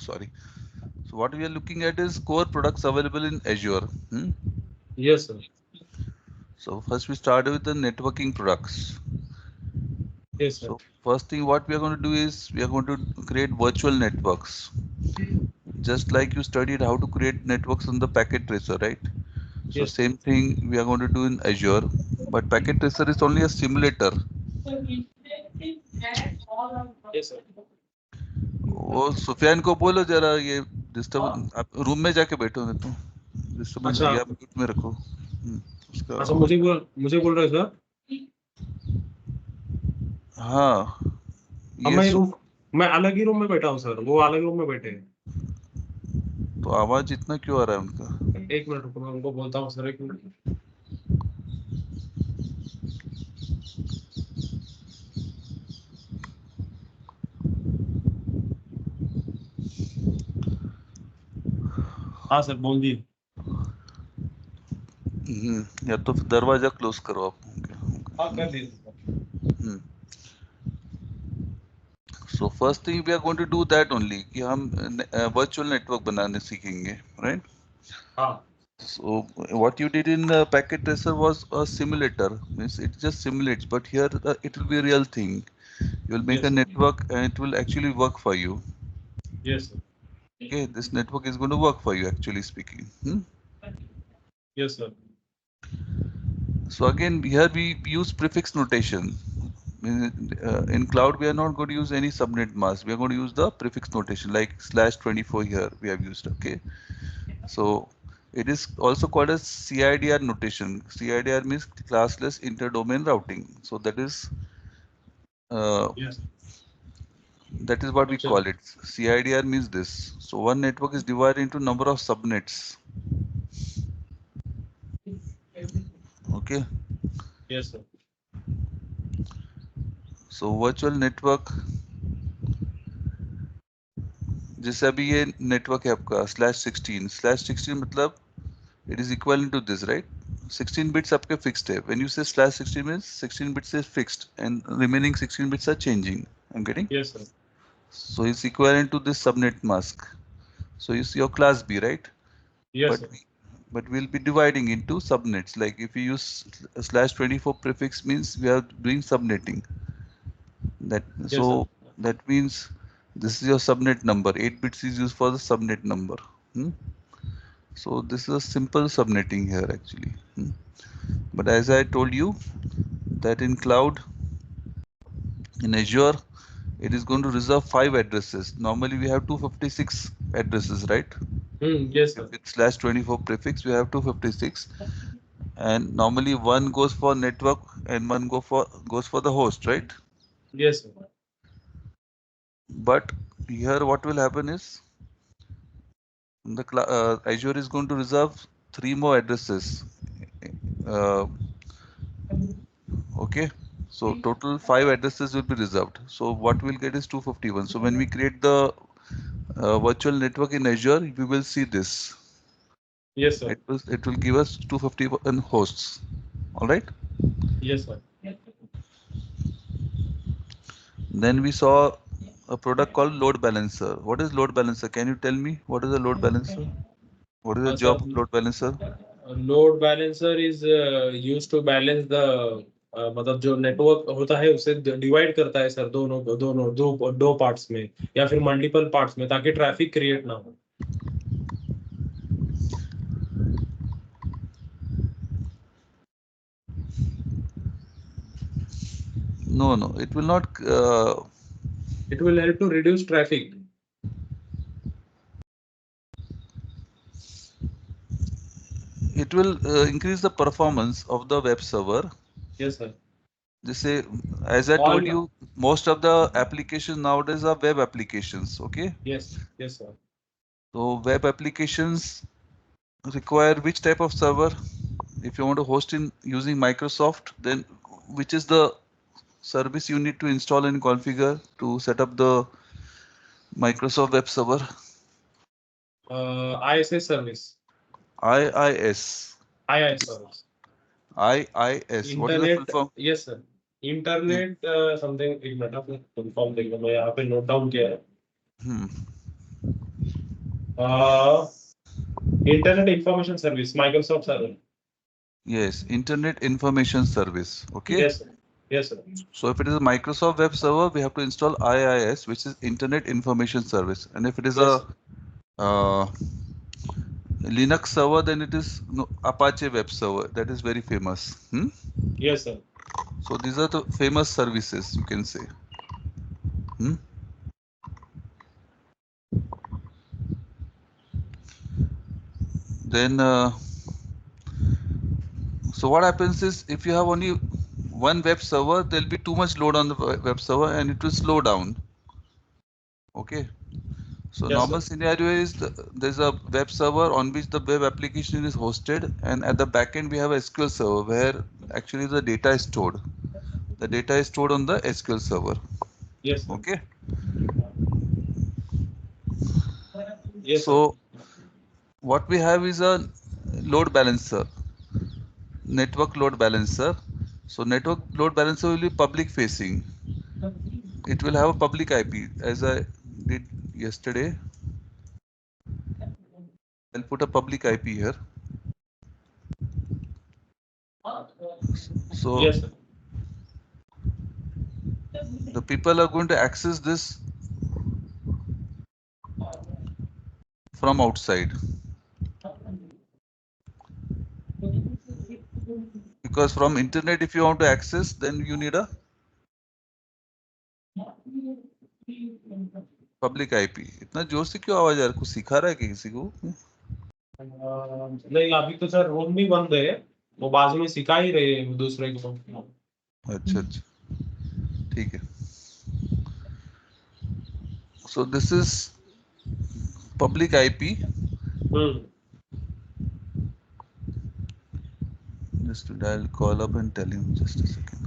Sorry. So what we are looking at is core products available in Azure. Yes, sir. So first we start with the networking products. Yes, sir. So first thing what we are going to do is we are going to create virtual networks. Just like you studied how to create networks on the packet tracer, right? So Yes. same thing we are going to do in Azure, but packet tracer is only a simulator. Yes, sir. वो सुफियान को बोलो जरा ये disturb आप room में जाके बैठो नहीं तो डिस्टर्बेंस अच्छा है आप म्यूट में रखो उसका अच्छा मुझे बोल रहे सर। हाँ अब ये मैं अलग ही रूम में बैठा हूँ सर, वो अलग रूम में बैठे हैं। तो आवाज इतना क्यों आ रहा है उनका? एक मिनट रुको, मैं उनको बोलता हूँ सर, एक मिनट। हाँ सर, बोल दी। या तो फिर दरवाजा क्लोज करो आप हाँ कर दिया। So first thing we are going to do that only कि हम वर्चुअल नेटवर्क बनाने सीखेंगे, राइट? हाँ So what you did in the packet tracer was a simulator, means it just simulates, but here it will be a real thing. You will make a yes sir. network and it will actually work for you. Yes sir. Okay, this network is going to work for you actually speaking. Yes sir. So again, here we use prefix notation. In cloud, we are not going to use any subnet mask. We are going to use the prefix notation like /24 here we have used. Okay, so it is also called as CIDR notation. CIDR means classless interdomain routing. So uh, yes. that is what we अच्छा। call it. CIDR means this. So one network is divided into number of subnets. Okay. Yes sir. So virtual network, जैसे अभी ये network है आपका /16 मतलब it is equivalent to this, right? 16 bits आपके fixed है. When you say /16 means 16 bits is fixed and remaining 16 bits are changing. I'm getting? Yes sir. So it's equivalent to this subnet mask. So it's your class B, right? Yes But sir. but we'll be dividing into subnets. Like if you use /24 prefix means we are doing subnetting. That yes sir. so that means this is your subnet number. 8 bits is used for the subnet number. So this is a simple subnetting here actually. But as I told you that in cloud, in Azure, it is going to reserve 5 addresses. Normally we have 256 addresses, right? Yes If sir. it's /24 prefix, we have 256, and normally one goes for network and one goes for the host, right? Yes sir. But here what will happen is the Azure is going to reserve 3 more addresses. Uh, okay, so total 5 addresses will be reserved. So what we'll get is 251. So when we create the virtual network in Azure, we will see this. Yes sir. It will give us 251 hosts. All right. Yes sir. Then we saw a product called load balancer. What is load balancer? Can you tell me what is a load balancer? What is the sir, job of load balancer? Load balancer is used to balance the, मतलब जो network होता है उसे divide करता है sir, दो parts में या फिर मल्टीपल पार्ट्स में, ताकि ट्रैफिक क्रिएट ना हो। No, no, it will not. It will help to reduce traffic. It will increase the performance of the web server. Yes, sir. Just say, as I told All. you, most of the applications nowadays are web applications. Okay. Yes, yes, sir. So web applications require which type of server? If you want to host in using Microsoft, then which is the service you need to install and configure to set up the Microsoft Web Server? ISS service. IIS. IIS service. IIS. What is the full Internet. form? Yes, sir. Internet something, एक minute आपने full form देखो, मैं यहाँ पे note down किया है। Uh, Internet Information Service, Microsoft Server. Yes, Internet Information Service. Okay. Yes, sir. Yes, sir. So if it is a Microsoft web server, we have to install IIS, which is Internet Information Service. And if it is Yes, a sir. uh, Linux server, then it is no, Apache web server. That is very famous. Hmm? Yes, sir. So these are the famous services, you can say. Hmm? Then, so what happens is if you have only one web server, there will be too much load on the web server and it will slow down. Okay. So Yes, sir. normal scenario is there's a web server on which the web application is hosted, and at the backend we have a SQL server where actually the data is stored. The data is stored on the SQL server. Yes, sir. Okay. Yes, sir. So what we have is a load balancer, network load balancer. So network load balancer will be public facing. It will have a public IP as I did yesterday. I'll put a public IP here. So Yes, sir. the people are going to access this from outside because from internet if you want to access then you need a public IP इतना जोर से क्यों आवाज आ रहा है कुछ सिखा रहा है कि किसी को नहीं, अभी तो सर रूम भी बंद है, वो बाजू में सिखा ही रहे हैं दूसरे को। अच्छा अच्छा ठीक है so this is public IP hmm. just to dial call up and tell him just a second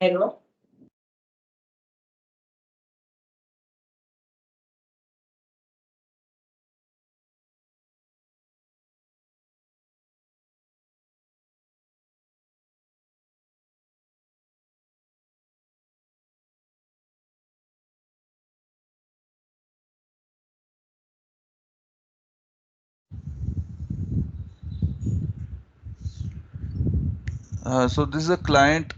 hello. so this is a client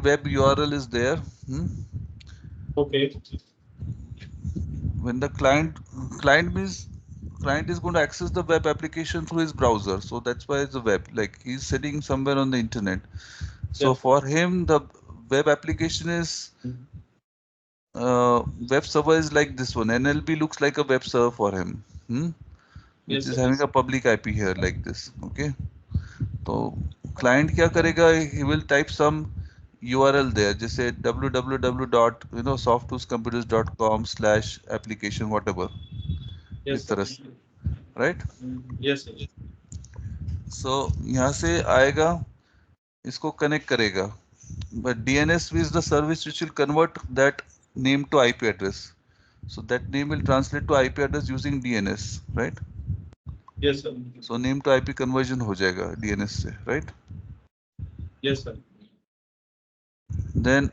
web URL is there hmm? Okay. when the client means client is going to access the web application through his browser so that's why it's a web like he's sitting somewhere on the internet so yes for him the web application is web server is like this one NLP looks like a web server for him hmm? which yes is sir. having a public IP here like this okay तो client क्या करेगा he will type some URL there जैसे www dot softtools.computers.com/application whatever yes इस sir. तरह से right yes sir. so यहाँ से आएगा इसको connect करेगा but DNS is the service which will convert that name to IP address so that name will translate to IP address using DNS right yes sir. so name to IP conversion हो जाएगा DNS से right yes sir. then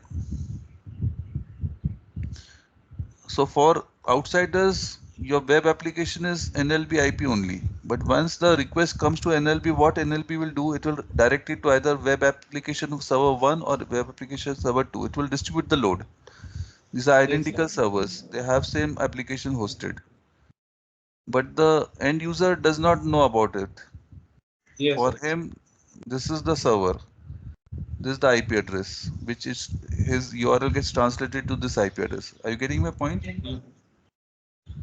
so for outsiders your web application is NLP IP only but once the request comes to NLP what NLP will do it will direct it to either web application server 1 or web application server 2 it will distribute the load these are yes identical sir. servers they have same application hosted but the end user does not know about it yes for sir. him this is the server this is the IP address which is his URL gets translated to this IP address are you getting my point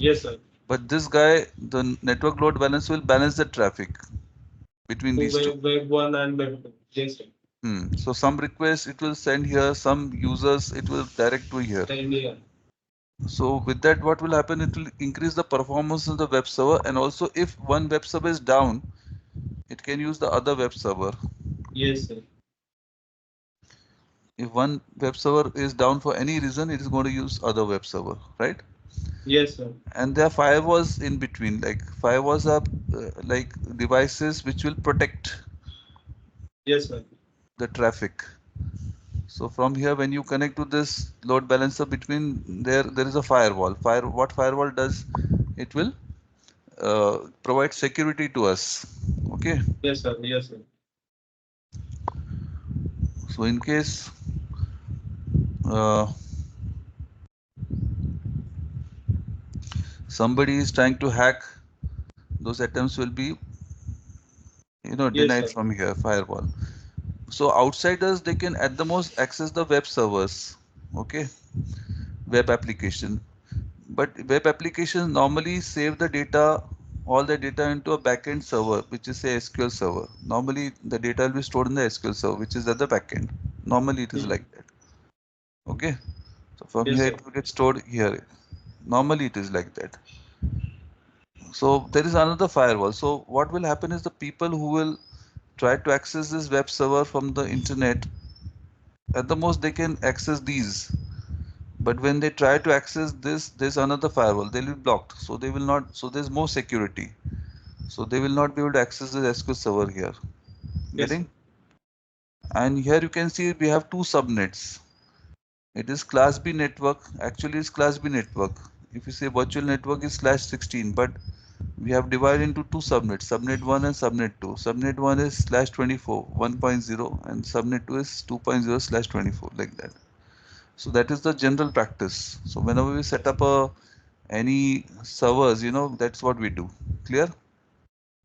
yes sir. but this guy the network load balance will balance the traffic between तो these two web one and web two. Yes sir. so some requests it will send here some users it will direct to here India. so with that what will happen it will increase the performance of the web server and also if one web server is down it can use the other web server yes sir. If one web server is down for any reason, it is going to use other web server, right? Yes, sir. And there are firewalls in between. Like firewalls are like devices which will protect Yes, sir. the traffic. So from here, when you connect to this load balancer between there is a firewall. What firewall does? It will provide security to us. Okay. Yes, sir. Yes, sir. So in case uh, somebody is trying to hack, those attempts will be Yes, denied sir. from here firewall. So outsiders, they can at the most access the web servers. Okay, web application. But web applications normally save the data, all the data into a backend server, which is a SQL server. Normally, the data will be stored in the SQL server, which is at the backend. Normally, it is Mhm. like that. Okay. So from Yes, here, sir. it will get stored here. Normally, it is like that. So there is another firewall. So what will happen is the people who will try to access this web server from the internet, at the most they can access these. But when they try to access this, there's another firewall. They'll be blocked. So they will not. So there's more security. So they will not be able to access the SQL server here. Yes, sir. Getting? And here you can see we have two subnets. It is class B network. Actually, it's class B network. If you say virtual network is /16, but we have divided into two subnets, subnet 1 and subnet 2. Subnet 1 is /24, 1.0, and subnet 2 is 2.0/24, like that. So that is the general practice. So whenever we set up any servers, that's what we do. Clear?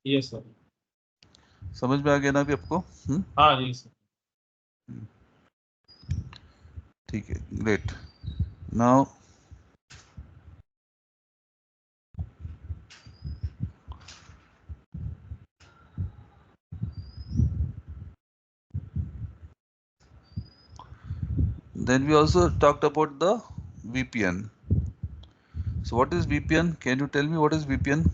Yes, sir. समझ में आ गया ना अभी आपको? Ah, yes, sir. ठीक है, great. Now then we also talked about the VPN. So what is VPN? Can you tell me what is VPN?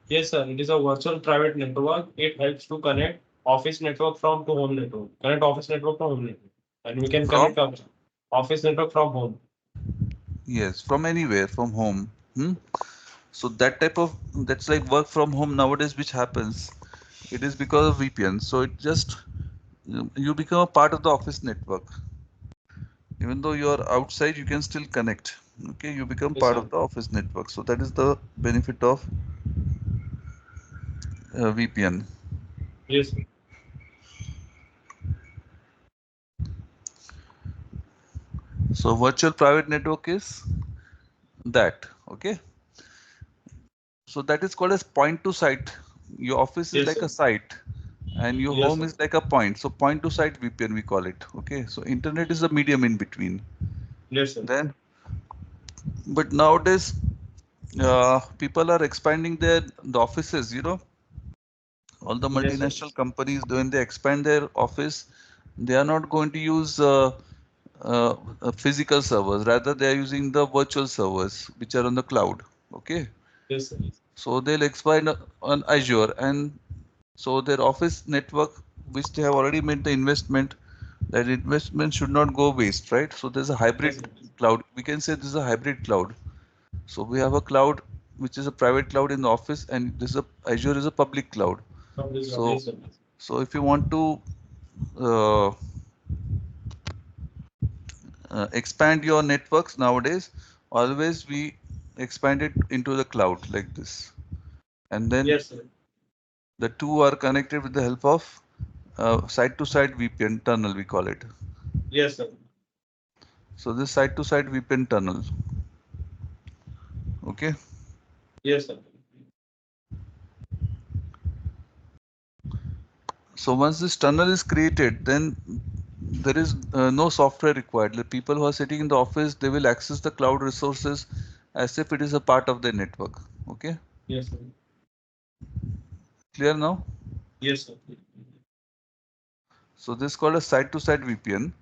Yes, sir. It is a virtual private network. It helps to connect office network from to home network. Connect office network to home network. And we can From? connect our office network from home. Yes, from anywhere, from home. So that type of, that's like work from home nowadays, which happens. It is because of VPN. So it just, you become a part of the office network. Even though you are outside, you can still connect. Okay, you become Yes, part sir. of the office network. So that is the benefit of VPN. Yes, sir. So virtual private network is that. Okay. So that is called as point to site. Your office is Yes, like sir. a site and your Yes, home sir. is like a point. So point to site VPN we call it. Okay. So internet is a medium in between. Yes, sir. Then, but nowadays, people are expanding the offices. All the Yes, sir. multinational companies, when they expand their office, they are not going to use physical servers. Rather, they are using the virtual servers, which are on the cloud. Okay. Yes, sir. So they'll expand on Azure, and so their office network, which they have already made the investment, that investment should not go waste, right? So there's a Yes, hybrid sir. cloud. We can say this is a hybrid cloud. So we have a cloud which is a private cloud in the office, and this is a Azure is a public cloud. Public cloud. So Yes, sir. so if you want to uh, expand your networks nowadays, always we expand it into the cloud like this, and then Yes, sir. the two are connected with the help of side-to-side VPN tunnel, we call it. Yes, sir. So this side-to-side VPN tunnel, okay. Yes, sir. So once this tunnel is created, then there is no software required. The people who are sitting in the office, they will access the cloud resources as if it is a part of their network. Okay, Yes, sir. clear now? Yes, sir. So this is called a side-to-side VPN.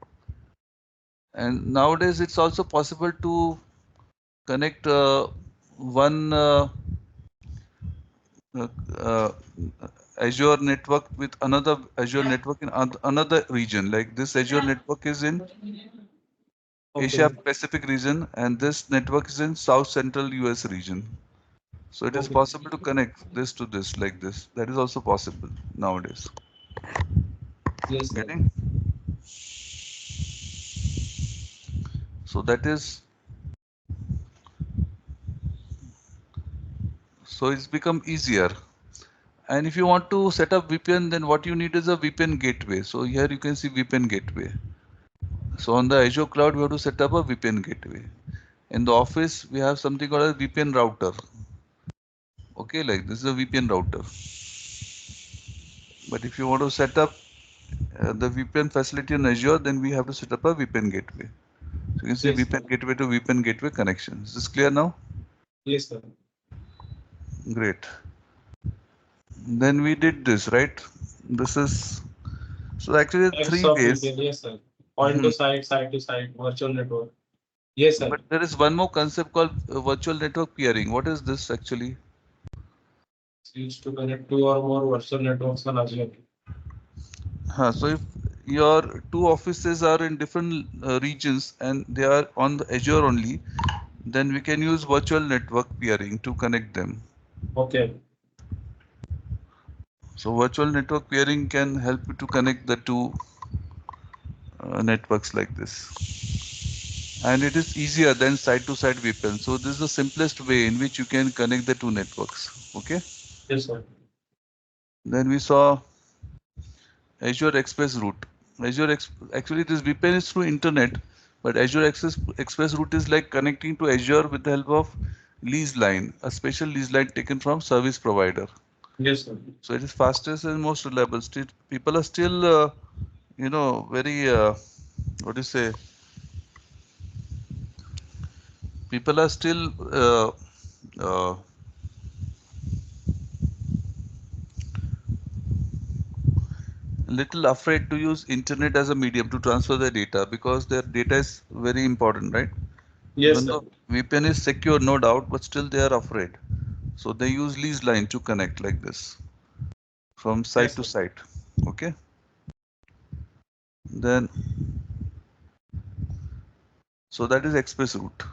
And nowadays it's also possible to connect one uh, uh, Azure network with another Azure network in another region. Like this Azure network is in Asia Okay. Pacific region, and this network is in South Central US region. So it is Okay. possible to connect this to this like this. That is also possible nowadays. Yes, sir. Getting? So that is, so it's become easier. And if you want to set up VPN, then what you need is a VPN gateway. So here you can see VPN gateway. So on the Azure cloud, we have to set up a VPN gateway. In the office, we have something called a VPN router. Okay, like this is a VPN router. But if you want to set up the VPN facility in Azure, then we have to set up a VPN gateway. So you can see Yes, sir. VPN gateway to VPN gateway connection. Is this clear now? Yes, sir. Great. Then we did this, right? This is, so actually Types three of ways. VPN, yes, sir. Point Mhm. to site to site, virtual network. Yes, sir. But there is one more concept called virtual network peering. What is this actually? It's used to connect two or more virtual networks on Azure. So if your two offices are in different regions and they are on the Azure only, then we can use virtual network peering to connect them. Okay. So virtual network peering can help you to connect the two networks like this. And it is easier than side-to-side VPN. So this is the simplest way in which you can connect the two networks. Okay. Yes, sir. Then we saw Azure Express route. Actually this VPN is through internet, but Express route is like connecting to Azure with the help of lease line, a special lease line taken from service provider. Yes, sir. So it is fastest and most reliable. Still, people are still, very, what do you say? People are still uh, little afraid to use internet as a medium to transfer their data because their data is very important, right? Yes, Even sir. though VPN is secure, no doubt, but still they are afraid. So they use lease line to connect like this from site Yes, to sir. site. Okay. Then, so that is express route.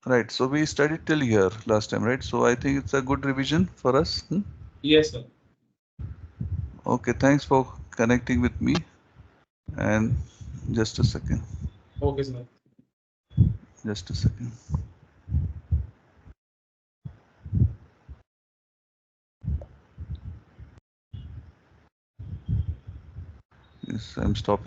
Right. So we studied till here last time, right? So I think it's a good revision for us. Yes, sir. Okay. Thanks for connecting with me. And just a second. Okay, sir. Just a second. Yes, I'm stopping.